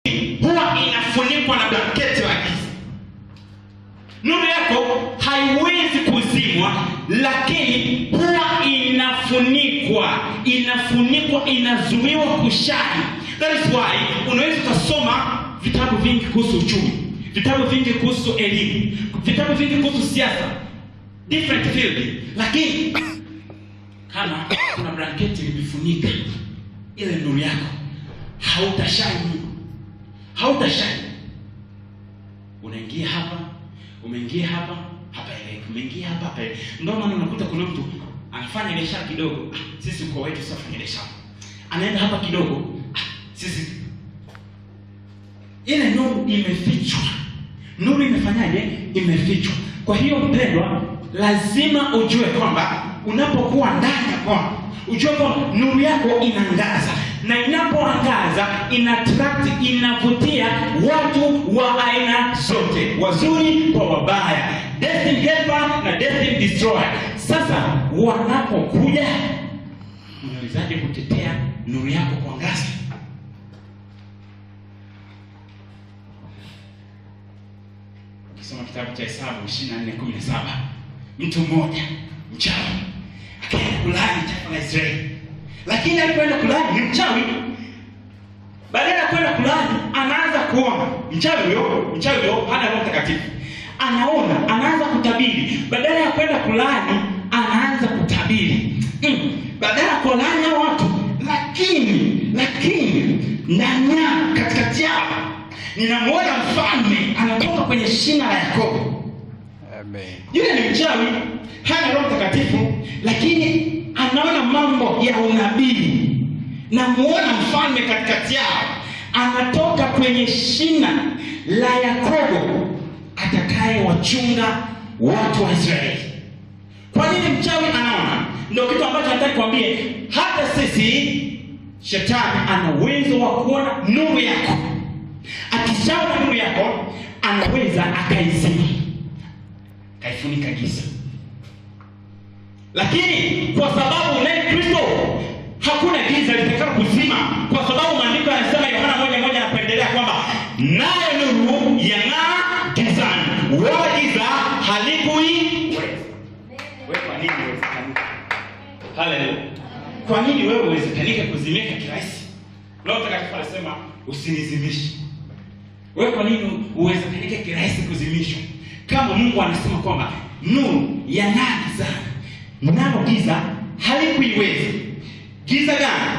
huwa inafunikwa na blanketi la giza. Nuru yako haiwezi kuzimwa, lakini huwa inafunikwa, inazuiwa kushine. That is why unaweza kusoma vitabu vingi kuhusu uchumi, vitabu vingi kuhusu elimu, vitabu vingi kuhusu siasa, different field, lakini kama kuna blanketi limefunika ile nuru yako, hautashine. Unaingia hapa, umeingia hapa, umeingia hapa. Ndio maana unakuta kuna mtu anafanya biashara kidogo, sisi kwa wetu sasa fanya biashara. Anaenda hapa kidogo, sisi ile nuru imefichwa. Nuru imefanyaje? Imefichwa. Kwa hiyo mpendwa, lazima ujue kwamba unapokuwa ndani ya Bwana, ujue kwamba nuru yako inaangaza, na inapoangaza inattract, inavutia watu wa aina zote, wazuri kwa wabaya, destiny helper na destiny destroyer. Sasa wanapokuja, unawezaje kutetea nuru yako kuangaza? Ukisoma kitabu cha Hesabu 24:17, mtu mmoja mchawi akaenda kulani taifa la Israeli. Lakini alipoenda kulani, ni mchawi, badala ya kwenda kulani anaanza kuona. Mchawi huyo hana Roho Mtakatifu. Anaanza kutabiri. Badala ya kwenda kulani anaanza kutabiri. Badala ya kulani watu, lakini ndani katikati yao ninamwona mfalme anatoka kwenye shina la Yakobo. Amen. Yule ni mchawi, hana Roho Mtakatifu, lakini anaona mambo ya unabii. Na muona mfalme katikati yao anatoka kwenye shina la Yakobo, atakaye wachunga watu wa Israeli. Kwa nini mchawi anaona? Ndio kitu ambacho nataka kuambie, hata sisi shetani ana uwezo wa kuona nuru yako. Akishaona nuru yako, anaweza akaizima, kaifunika giza. Lakini kwa sababu unaye Kristo, hakuna giza litakalo kuzima, kwa sababu maandiko yanasema, Yohana 1:1 anapendelea kwamba nayo nuru yang'aa gizani, wala giza halikuiweza. Wewe kwa nini uwezekanika? Haleluya. Kwa nini wewe uwezekanike kuzimika kirahisi? Roho Mtakatifu anasema usinizimishe. Wewe kwa nini uwezekanike kirahisi kuzimishwa? Kama Mungu anasema kwamba nuru yang'aa gizani, nalo giza halikuiweza. Giza gani?